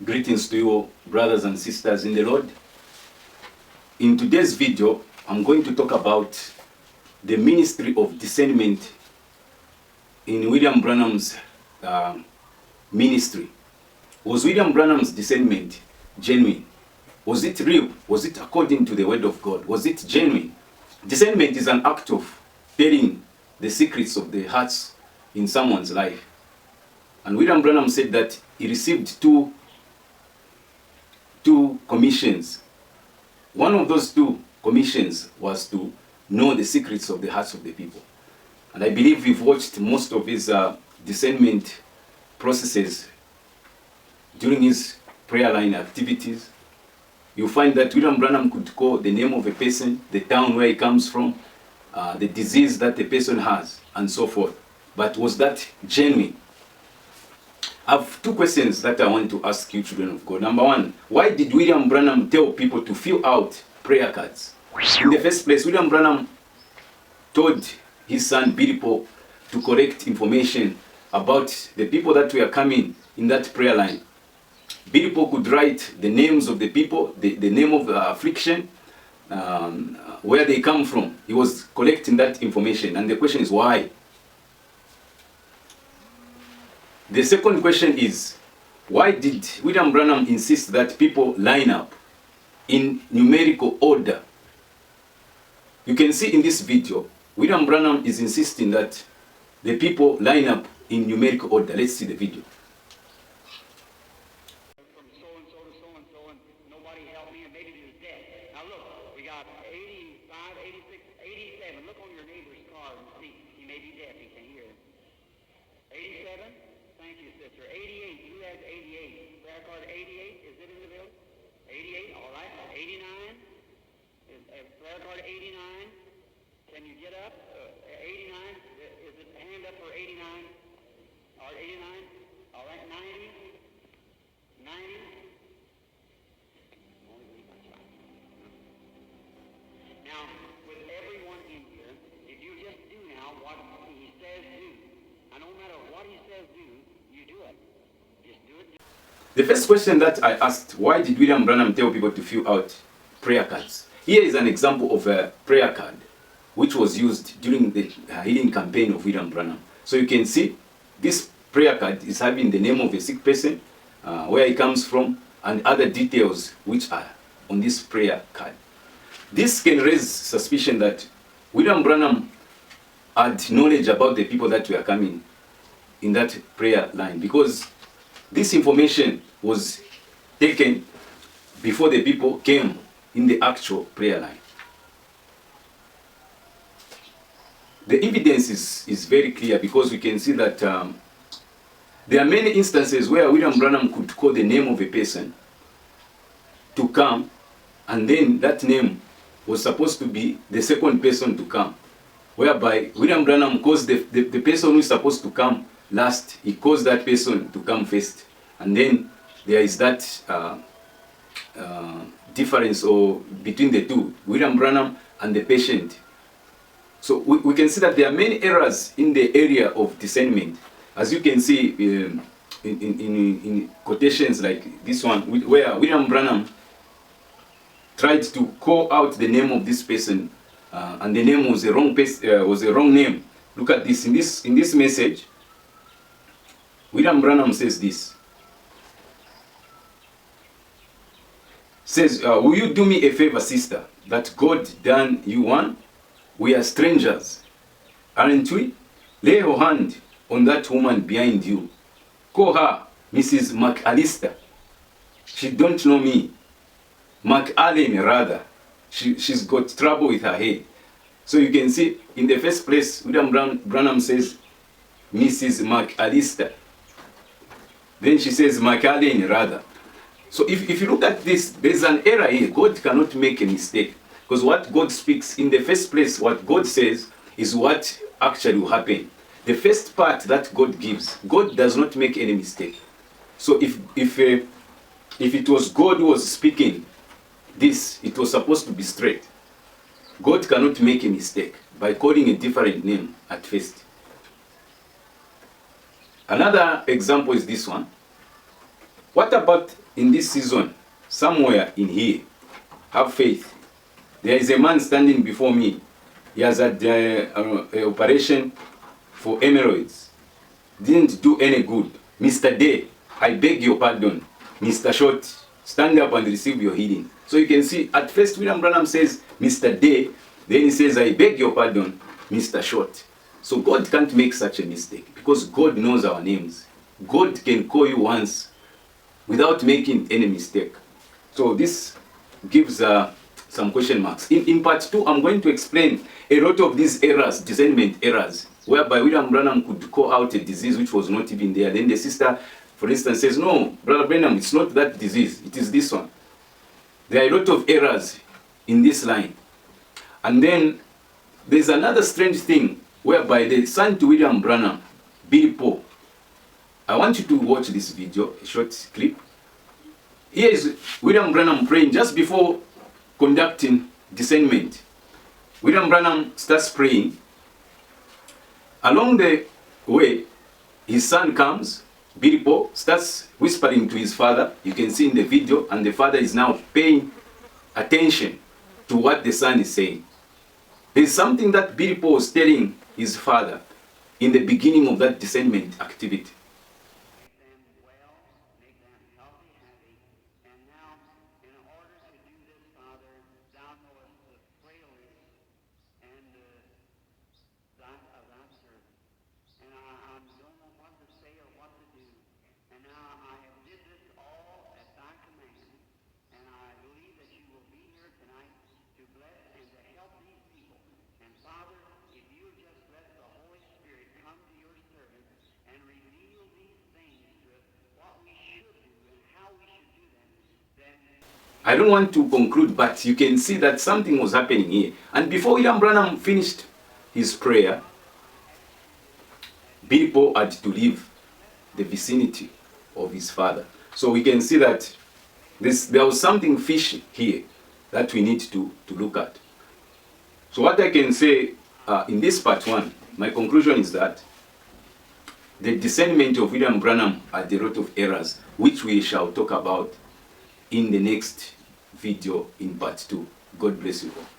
Greetings to you, brothers and sisters in the Lord. In today's video, I'm going to talk about the ministry of discernment in William Branham's ministry. Was William Branham's discernment genuine? Was it real? Was it according to the word of God? Was it genuine? Discernment is an act of telling the secrets of the hearts in someone's life. And William Branham said that he received two commissions. One of those two commissions was to know the secrets of the hearts of the people. And I believe we've watched most of his discernment processes during his prayer line activities. You find that William Branham could call the name of a person, the town where he comes from, the disease that the person has, and so forth. But was that genuine? I have two questions that I want to ask you, children of God. Number one, why did William Branham tell people to fill out prayer cards? In the first place, William Branham told his son Billy Paul to collect information about the people that were coming in that prayer line. Billy Paul could write the names of the people, the name of the affliction, where they come from. He was collecting that information, and the question is why? The second question is, why did William Branham insist that people line up in numerical order? You can see in this video, William Branham is insisting that the people line up in numerical order. Let's see the video. From so-and-so to so-and-so, and nobody helped me, and maybe he was dead. Now look, we got 85, 86, 87. Look on your neighbor's car and see. He may be deaf, he can't hear. 87? Thank you, sister. 88. Who has 88? Prayer card 88. Is it in the building? 88. All right. 89. Is prayer card 89? Can you get up? 89. Is it hand up for 89? Or 89? All right. 90. 90. Now, with everyone in here, if you just do now what he says do, and no matter what he says do, you do it. Just do it. The first question that I asked, why did William Branham tell people to fill out prayer cards? Here is an example of a prayer card which was used during the healing campaign of William Branham. So you can see this prayer card is having the name of a sick person, where he comes from, and other details which are on this prayer card. This can raise suspicion that William Branham had knowledge about the people that were coming in that prayer line, because this information was taken before the people came in the actual prayer line. The evidence is very clear, because we can see that there are many instances where William Branham could call the name of a person to come, and then that name was supposed to be the second person to come, whereby William Branham calls the person who is supposed to come last, he calls that person to come first. And then there is that difference between the two, William Branham and the patient. So we can see that there are many errors in the area of discernment. As you can see in quotations like this one, where William Branham tried to call out the name of this person, and the name was a wrong name. Look at this. In this message, William Branham says this. Says, will you do me a favor, sister, that God done you one? We are strangers, aren't we? Lay your hand on that woman behind you. Call her Mrs. McAllister. She don't know me. McAllen, rather. She's got trouble with her head. So you can see, in the first place, William Branham says Mrs. McAllister. Then she says McAllen, rather. So if you look at this, there's an error here. God cannot make a mistake. Because what God speaks, in the first place, what God says is what actually will happen. The first part that God gives, God does not make any mistake. So if it was God who was speaking this, it was supposed to be straight. God cannot make a mistake by calling a different name at first. Another example is this one. What about in this season, somewhere in here, have faith. There is a man standing before me. He has had an operation for hemorrhoids. Didn't do any good. Mr. Day, I beg your pardon. Mr. Short, stand up and receive your healing. So you can see, at first William Branham says, Mr. Day, then he says, I beg your pardon, Mr. Short. So God can't make such a mistake because God knows our names. God can call you once without making any mistake. So this gives some question marks. In part 2, I'm going to explain a lot of these errors, discernment errors, whereby William Branham could call out a disease which was not even there. Then the sister, for instance, says, no, Brother Branham, it's not that disease, it is this one. There are a lot of errors in this line. And then there's another strange thing, whereby the son to William Branham, Billy Paul. I want you to watch this video, a short clip. Here is William Branham praying just before conducting discernment. William Branham starts praying. Along the way, his son comes. Billy Paul starts whispering to his father. You can see in the video, and the father is now paying attention to what the son is saying. There is something that Billy Paul was telling his father in the beginning of that discernment activity. I don't want to conclude, but you can see that something was happening here. And before William Branham finished his prayer, Billy Paul had to leave the vicinity of his father. So we can see that there was something fishy here that we need to look at. So what I can say in this part 1, my conclusion is that the discernment of William Branham had a lot of errors, which we shall talk about in the next video in part 2. God bless you all.